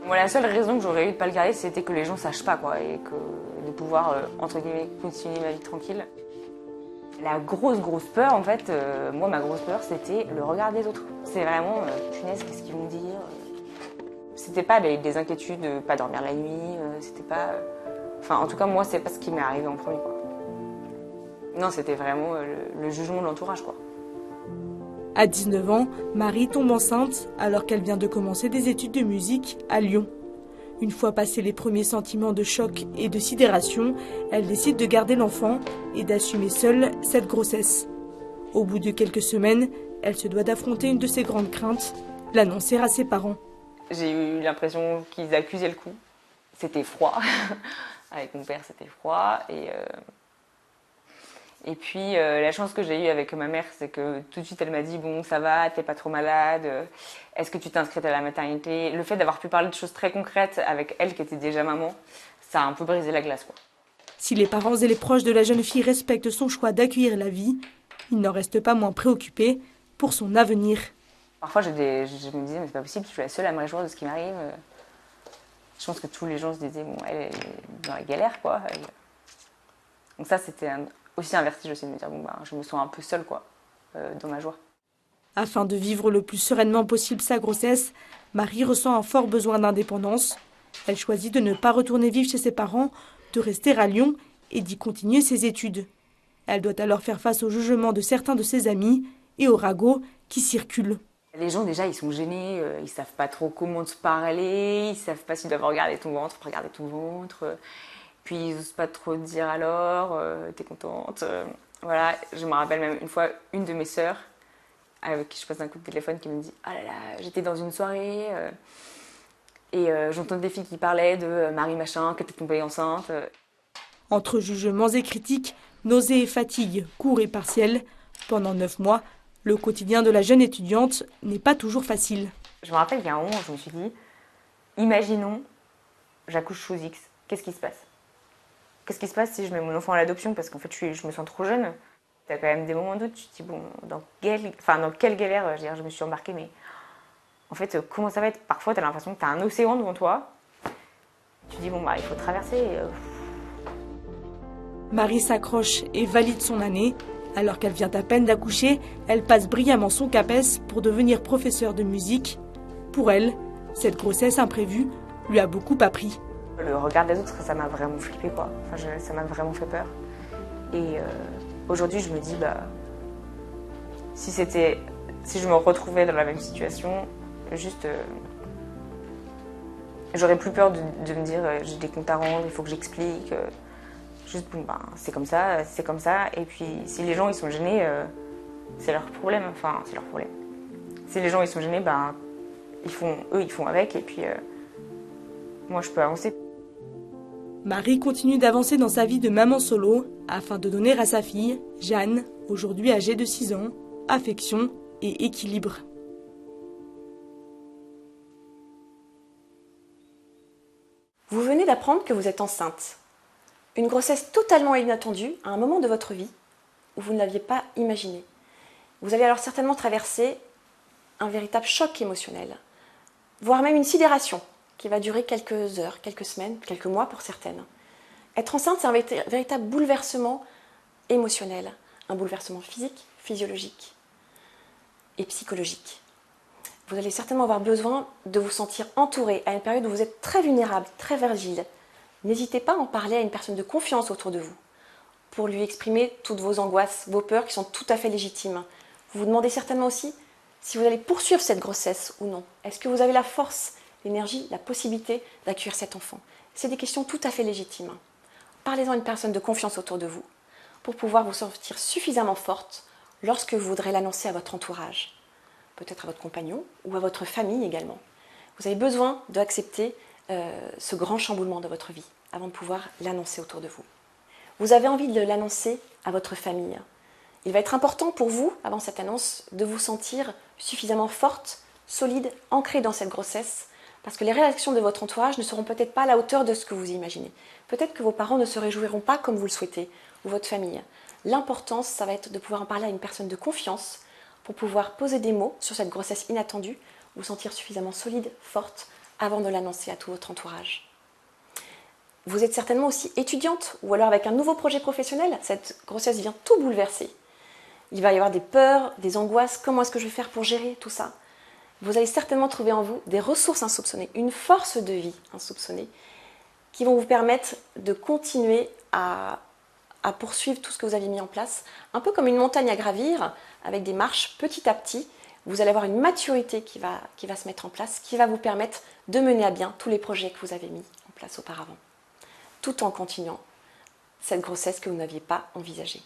Moi, la seule raison que j'aurais eu de pas le garder, c'était que les gens sachent pas, quoi, et que de pouvoir, entre guillemets, continuer ma vie tranquille. La grosse peur, en fait, moi, ma grosse peur, c'était le regard des autres. C'est vraiment, punaise, qu'est-ce qu'ils vont dire. C'était pas des inquiétudes de pas dormir la nuit, c'était pas... Enfin, en tout cas, moi, c'est pas ce qui m'est arrivé en premier, quoi. Non, c'était vraiment le jugement de l'entourage, quoi. À 19 ans, Marie tombe enceinte alors qu'elle vient de commencer des études de musique à Lyon. Une fois passés les premiers sentiments de choc et de sidération, elle décide de garder l'enfant et d'assumer seule cette grossesse. Au bout de quelques semaines, elle se doit d'affronter une de ses grandes craintes, l'annoncer à ses parents. J'ai eu l'impression qu'ils accusaient le coup. C'était froid. Avec mon père, c'était froid. Et puis, la chance que j'ai eue avec ma mère, c'est que tout de suite, elle m'a dit « Bon, ça va, t'es pas trop malade, est-ce que tu t'inscris à la maternité ?» Le fait d'avoir pu parler de choses très concrètes avec elle, qui était déjà maman, ça a un peu brisé la glace, quoi. Si les parents et les proches de la jeune fille respectent son choix d'accueillir la vie, ils n'en restent pas moins préoccupés pour son avenir. Parfois, je me disais « Mais c'est pas possible, je suis la seule à me réjouir de ce qui m'arrive. » Je pense que tous les gens se disaient « Bon, elle est dans la galère, quoi. » Donc ça, c'était aussi un vertige aussi de me dire « Bon, je me sens un peu seule, quoi, dans ma joie. » Afin de vivre le plus sereinement possible sa grossesse, Marie ressent un fort besoin d'indépendance. Elle choisit de ne pas retourner vivre chez ses parents, de rester à Lyon et d'y continuer ses études. Elle doit alors faire face au jugement de certains de ses amis et aux ragots qui circulent. Les gens, déjà, ils sont gênés, ils savent pas trop comment te parler, ils savent pas s'ils doivent regarder ton ventre, pas regarder ton ventre. Puis ils osent pas trop te dire alors, t'es contente. Voilà, je me rappelle même une fois, une de mes sœurs, avec qui je passe un coup de téléphone, qui me dit « Ah là là, j'étais dans une soirée et j'entends des filles qui parlaient de Marie machin, que t'es tombée enceinte. » Entre jugements et critiques, nausées et fatigues, cours et partiels, pendant 9 mois, le quotidien de la jeune étudiante n'est pas toujours facile. Je me rappelle qu'il y a un moment où je me suis dit « Imaginons, j'accouche sous X, qu'est-ce qui se passe ? Qu'est-ce qui se passe si je mets mon enfant à l'adoption ? Parce qu'en fait, je me sens trop jeune. » T'as quand même des moments de doute, tu te dis, bon, dans quelle galère, je me suis embarquée, mais en fait, comment ça va être ? Parfois, t'as l'impression que t'as un océan devant toi. Tu te dis, bon, il faut traverser. Marie s'accroche et valide son année. Alors qu'elle vient à peine d'accoucher, elle passe brillamment son CAPES pour devenir professeure de musique. Pour elle, cette grossesse imprévue lui a beaucoup appris. Le regard des autres, ça m'a vraiment flippée, quoi. Ça m'a vraiment fait peur. Et aujourd'hui, je me dis, si je me retrouvais dans la même situation, juste, j'aurais plus peur de me dire, j'ai des comptes à rendre, il faut que j'explique. Juste, c'est comme ça, c'est comme ça. Et puis, si les gens, ils sont gênés, c'est leur problème. Enfin, c'est leur problème. Si les gens, ils sont gênés, ils font avec. Et puis, moi, je peux avancer. Marie continue d'avancer dans sa vie de maman solo afin de donner à sa fille, Jeanne, aujourd'hui âgée de 6 ans, affection et équilibre. Vous venez d'apprendre que vous êtes enceinte. Une grossesse totalement inattendue à un moment de votre vie où vous ne l'aviez pas imaginé. Vous allez alors certainement traverser un véritable choc émotionnel, voire même une sidération qui va durer quelques heures, quelques semaines, quelques mois pour certaines. Être enceinte, c'est un véritable bouleversement émotionnel, un bouleversement physique, physiologique et psychologique. Vous allez certainement avoir besoin de vous sentir entouré à une période où vous êtes très vulnérable, très fragile. N'hésitez pas à en parler à une personne de confiance autour de vous pour lui exprimer toutes vos angoisses, vos peurs qui sont tout à fait légitimes. Vous vous demandez certainement aussi si vous allez poursuivre cette grossesse ou non. Est-ce que vous avez la force, l'énergie, la possibilité d'accueillir cet enfant ? C'est des questions tout à fait légitimes. Parlez-en à une personne de confiance autour de vous pour pouvoir vous sentir suffisamment forte lorsque vous voudrez l'annoncer à votre entourage, peut-être à votre compagnon ou à votre famille également. Vous avez besoin d'accepter ce grand chamboulement de votre vie avant de pouvoir l'annoncer autour de vous. Vous avez envie de l'annoncer à votre famille. Il va être important pour vous, avant cette annonce, de vous sentir suffisamment forte, solide, ancrée dans cette grossesse, parce que les réactions de votre entourage ne seront peut-être pas à la hauteur de ce que vous imaginez. Peut-être que vos parents ne se réjouiront pas comme vous le souhaitez, ou votre famille. L'importance, ça va être de pouvoir en parler à une personne de confiance pour pouvoir poser des mots sur cette grossesse inattendue, vous sentir suffisamment solide, forte, avant de l'annoncer à tout votre entourage. Vous êtes certainement aussi étudiante ou alors avec un nouveau projet professionnel, cette grossesse vient tout bouleverser. Il va y avoir des peurs, des angoisses, comment est-ce que je vais faire pour gérer tout ça? Vous allez certainement trouver en vous des ressources insoupçonnées, une force de vie insoupçonnée qui vont vous permettre de continuer à poursuivre tout ce que vous avez mis en place, un peu comme une montagne à gravir, avec des marches petit à petit. Vous allez avoir une maturité qui va se mettre en place, qui va vous permettre de mener à bien tous les projets que vous avez mis en place auparavant, tout en continuant cette grossesse que vous n'aviez pas envisagée.